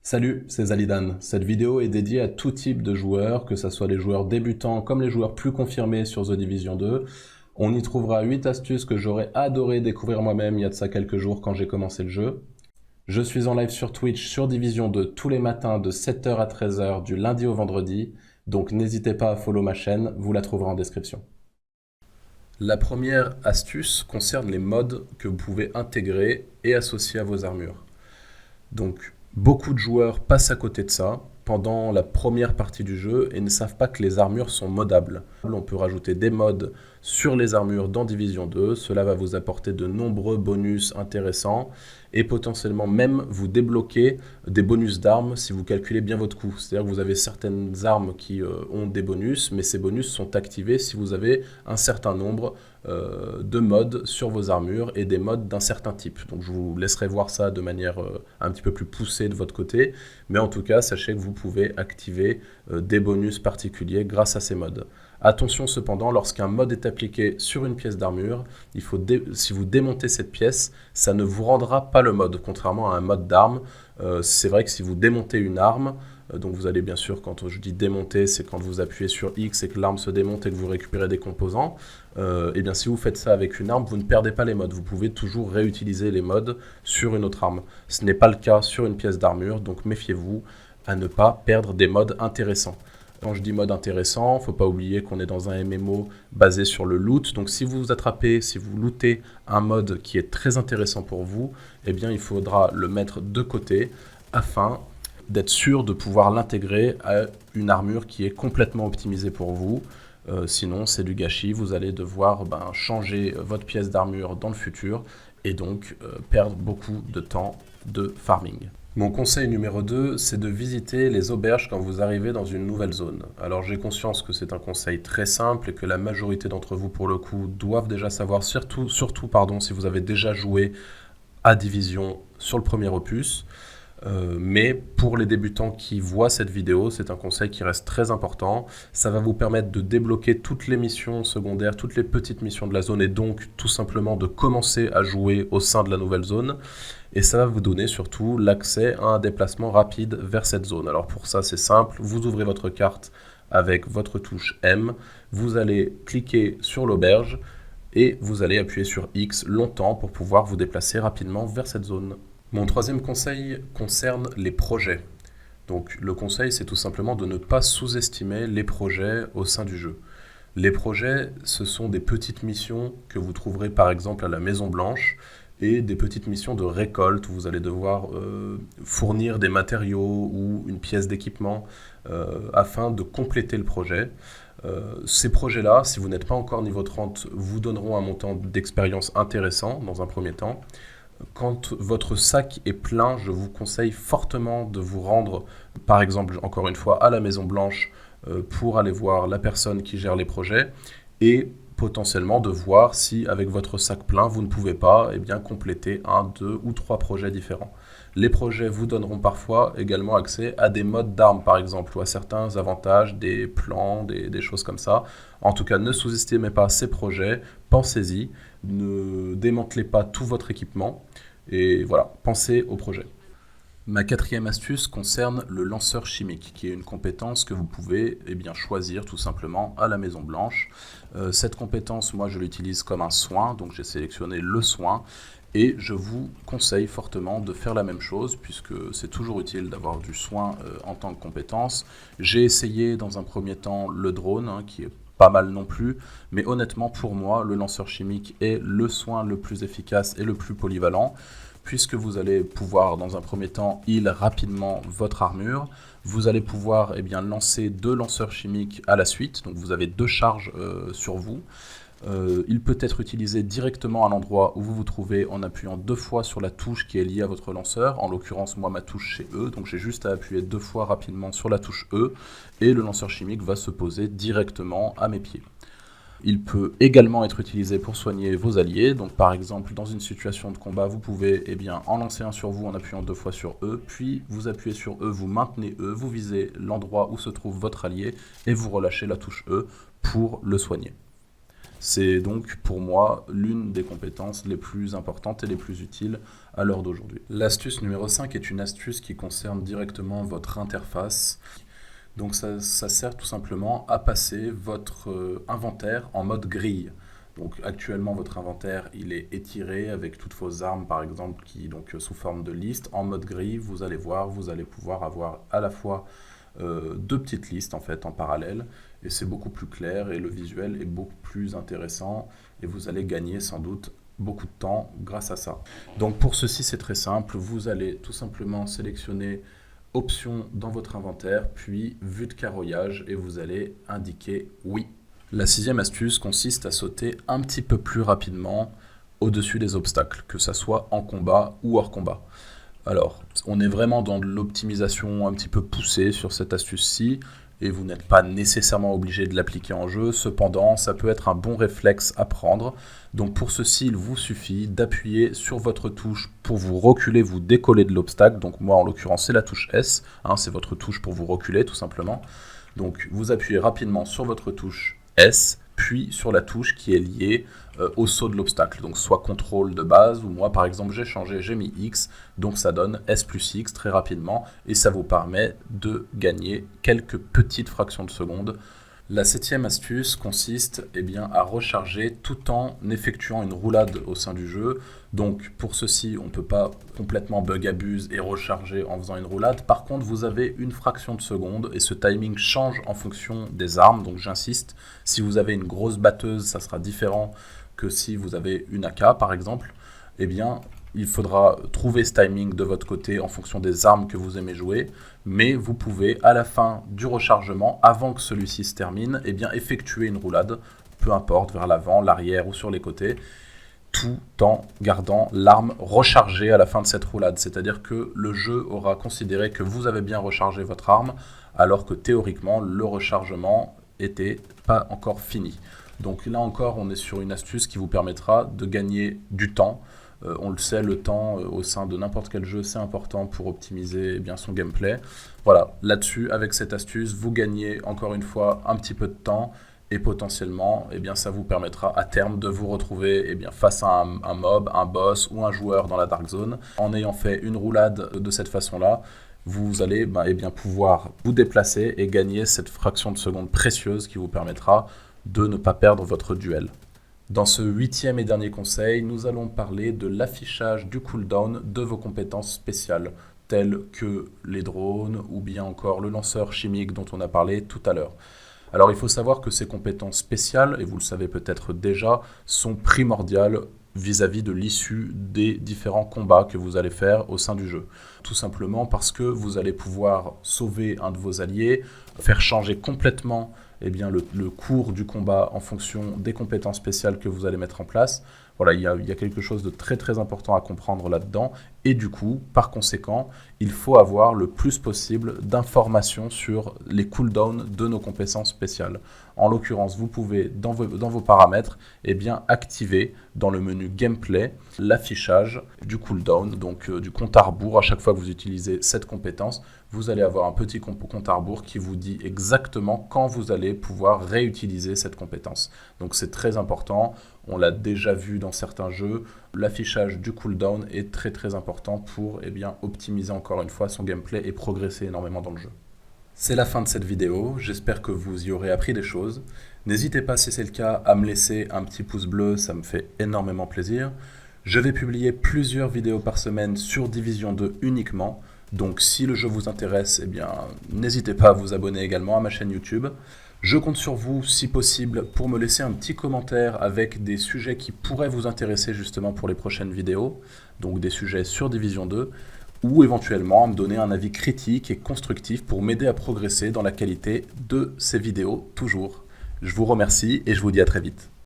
Salut, c'est Zalidan. Cette vidéo est dédiée à tout type de joueurs, que ce soit les joueurs débutants comme les joueurs plus confirmés sur The Division 2. On y trouvera 8 astuces que j'aurais adoré découvrir moi-même il y a de ça quelques jours quand j'ai commencé le jeu. Je suis en live sur Twitch sur Division 2 tous les matins de 7h à 13h du lundi au vendredi, donc n'hésitez pas à follow ma chaîne, vous la trouverez en description. La première astuce concerne les mods que vous pouvez intégrer et associer à vos armures. Donc, beaucoup de joueurs passent à côté de ça pendant la première partie du jeu et ne savent pas que les armures sont modables. On peut rajouter des mods sur les armures dans Division 2, cela va vous apporter de nombreux bonus intéressants et potentiellement même vous débloquer des bonus d'armes si vous calculez bien votre coût. C'est-à-dire que vous avez certaines armes qui ont des bonus, mais ces bonus sont activés si vous avez un certain nombre de mods sur vos armures et des mods d'un certain type. Donc je vous laisserai voir ça de manière un petit peu plus poussée de votre côté, mais en tout cas sachez que vous pouvez activer des bonus particuliers grâce à ces mods. Attention cependant, lorsqu'un mod est appliqué sur une pièce d'armure, si vous démontez cette pièce, ça ne vous rendra pas le mod, contrairement à un mod d'arme. C'est vrai que si vous démontez une arme, donc vous allez bien sûr, quand je dis démonter, c'est quand vous appuyez sur X et que l'arme se démonte et que vous récupérez des composants. Et bien si vous faites ça avec une arme, vous ne perdez pas les mods. Vous pouvez toujours réutiliser les mods sur une autre arme. Ce n'est pas le cas sur une pièce d'armure, donc méfiez-vous à ne pas perdre des mods intéressants. Quand je dis mode intéressant, il ne faut pas oublier qu'on est dans un MMO basé sur le loot. Donc si vous attrapez, si vous lootez un mode qui est très intéressant pour vous, eh bien il faudra le mettre de côté afin d'être sûr de pouvoir l'intégrer à une armure qui est complètement optimisée pour vous. Sinon, c'est du gâchis. Vous allez devoir changer votre pièce d'armure dans le futur et donc perdre beaucoup de temps de farming. Mon conseil numéro 2, c'est de visiter les auberges quand vous arrivez dans une nouvelle zone. Alors j'ai conscience que c'est un conseil très simple et que la majorité d'entre vous, pour le coup, doivent déjà savoir, surtout si vous avez déjà joué à Division sur le premier opus. Mais pour les débutants qui voient cette vidéo, c'est un conseil qui reste très important. Ça va vous permettre de débloquer toutes les missions secondaires, toutes les petites missions de la zone et donc tout simplement de commencer à jouer au sein de la nouvelle zone. Et ça va vous donner surtout l'accès à un déplacement rapide vers cette zone. Alors pour ça, c'est simple, vous ouvrez votre carte avec votre touche M, vous allez cliquer sur l'auberge et vous allez appuyer sur X longtemps pour pouvoir vous déplacer rapidement vers cette zone. Mon troisième conseil concerne les projets. Donc le conseil, c'est tout simplement de ne pas sous-estimer les projets au sein du jeu. Les projets, ce sont des petites missions que vous trouverez par exemple à la Maison Blanche et des petites missions de récolte où vous allez devoir fournir des matériaux ou une pièce d'équipement afin de compléter le projet. Ces projets-là, si vous n'êtes pas encore niveau 30, vous donneront un montant d'expérience intéressant dans un premier temps. Quand votre sac est plein, je vous conseille fortement de vous rendre, par exemple, encore une fois, à la Maison Blanche pour aller voir la personne qui gère les projets et potentiellement de voir si, avec votre sac plein, vous ne pouvez pas compléter un, deux ou trois projets différents. Les projets vous donneront parfois également accès à des modes d'armes, par exemple, ou à certains avantages, des plans, des choses comme ça. En tout cas, ne sous-estimez pas ces projets, pensez-y, ne démantelez pas tout votre équipement, et voilà, pensez au projet. Ma quatrième astuce concerne le lanceur chimique, qui est une compétence que vous pouvez choisir tout simplement à la Maison Blanche. Cette compétence, moi je l'utilise comme un soin, donc j'ai sélectionné le soin, et je vous conseille fortement de faire la même chose, puisque c'est toujours utile d'avoir du soin en tant que compétence. J'ai essayé dans un premier temps le drone, qui est pas mal non plus, mais honnêtement pour moi, le lanceur chimique est le soin le plus efficace et le plus polyvalent, puisque vous allez pouvoir dans un premier temps heal rapidement votre armure, vous allez pouvoir lancer deux lanceurs chimiques à la suite, donc vous avez deux charges sur vous. Il peut être utilisé directement à l'endroit où vous vous trouvez en appuyant deux fois sur la touche qui est liée à votre lanceur. En l'occurrence, moi, ma touche c'est E, donc j'ai juste à appuyer deux fois rapidement sur la touche E et le lanceur chimique va se poser directement à mes pieds. Il peut également être utilisé pour soigner vos alliés. Donc par exemple, dans une situation de combat, vous pouvez en lancer un sur vous en appuyant deux fois sur E, puis vous appuyez sur E, vous maintenez E, vous visez l'endroit où se trouve votre allié et vous relâchez la touche E pour le soigner. C'est donc pour moi l'une des compétences les plus importantes et les plus utiles à l'heure d'aujourd'hui. L'astuce numéro 5 est une astuce qui concerne directement votre interface. Donc ça sert tout simplement à passer votre inventaire en mode grille. Donc actuellement votre inventaire il est étiré avec toutes vos armes par exemple qui donc sous forme de liste. En mode grille vous allez voir, vous allez pouvoir avoir à la fois deux petites listes en fait en parallèle et c'est beaucoup plus clair et le visuel est beaucoup plus intéressant et vous allez gagner sans doute beaucoup de temps grâce à ça. Donc pour ceci c'est très simple, vous allez tout simplement sélectionner option dans votre inventaire puis vue de carroyage et vous allez indiquer oui. La sixième astuce consiste à sauter un petit peu plus rapidement au-dessus des obstacles, que ça soit en combat ou hors combat. Alors, on est vraiment dans de l'optimisation un petit peu poussée sur cette astuce-ci, et vous n'êtes pas nécessairement obligé de l'appliquer en jeu, cependant, ça peut être un bon réflexe à prendre. Donc pour ceci, il vous suffit d'appuyer sur votre touche pour vous reculer, vous décoller de l'obstacle. Donc moi, en l'occurrence, c'est la touche S, c'est votre touche pour vous reculer, tout simplement. Donc vous appuyez rapidement sur votre touche S, puis sur la touche qui est liée au saut de l'obstacle. Donc soit contrôle de base, ou moi par exemple j'ai changé, j'ai mis X, donc ça donne S plus X très rapidement, et ça vous permet de gagner quelques petites fractions de seconde. La septième astuce consiste à recharger tout en effectuant une roulade au sein du jeu. Donc pour ceci, on ne peut pas complètement bug abuse et recharger en faisant une roulade. Par contre, vous avez une fraction de seconde et ce timing change en fonction des armes. Donc j'insiste, si vous avez une grosse batteuse, ça sera différent que si vous avez une AK par exemple. Il faudra trouver ce timing de votre côté en fonction des armes que vous aimez jouer, mais vous pouvez à la fin du rechargement, avant que celui-ci se termine, effectuer une roulade, peu importe, vers l'avant, l'arrière ou sur les côtés, tout en gardant l'arme rechargée à la fin de cette roulade. C'est-à-dire que le jeu aura considéré que vous avez bien rechargé votre arme, alors que théoriquement, le rechargement n'était pas encore fini. Donc là encore, on est sur une astuce qui vous permettra de gagner du temps. On le sait, le temps au sein de n'importe quel jeu, c'est important pour optimiser son gameplay. Voilà, là-dessus, avec cette astuce, vous gagnez encore une fois un petit peu de temps et potentiellement, ça vous permettra à terme de vous retrouver face à un mob, un boss ou un joueur dans la Dark Zone. En ayant fait une roulade de cette façon-là, vous allez pouvoir vous déplacer et gagner cette fraction de seconde précieuse qui vous permettra de ne pas perdre votre duel. Dans ce 8e et dernier conseil, nous allons parler de l'affichage du cooldown de vos compétences spéciales, telles que les drones ou bien encore le lanceur chimique dont on a parlé tout à l'heure. Alors il faut savoir que ces compétences spéciales, et vous le savez peut-être déjà, sont primordiales vis-à-vis de l'issue des différents combats que vous allez faire au sein du jeu. Tout simplement parce que vous allez pouvoir sauver un de vos alliés, faire changer complètement le cours du combat en fonction des compétences spéciales que vous allez mettre en place. Voilà, il y a quelque chose de très très important à comprendre là-dedans. Et du coup, par conséquent, il faut avoir le plus possible d'informations sur les cooldowns de nos compétences spéciales. En l'occurrence, vous pouvez, dans vos paramètres, activer dans le menu Gameplay l'affichage du cooldown, donc du compte à rebours. À chaque fois que vous utilisez cette compétence, vous allez avoir un petit compte à rebours qui vous dit exactement quand vous allez pouvoir réutiliser cette compétence. Donc c'est très important, on l'a déjà vu dans certains jeux, l'affichage du cooldown est très très important pour optimiser encore une fois son gameplay et progresser énormément dans le jeu. C'est la fin de cette vidéo, j'espère que vous y aurez appris des choses. N'hésitez pas si c'est le cas à me laisser un petit pouce bleu, ça me fait énormément plaisir. Je vais publier plusieurs vidéos par semaine sur Division 2 uniquement, donc si le jeu vous intéresse, n'hésitez pas à vous abonner également à ma chaîne YouTube. Je compte sur vous, si possible, pour me laisser un petit commentaire avec des sujets qui pourraient vous intéresser justement pour les prochaines vidéos, donc des sujets sur Division 2, ou éventuellement à me donner un avis critique et constructif pour m'aider à progresser dans la qualité de ces vidéos toujours. Je vous remercie et je vous dis à très vite.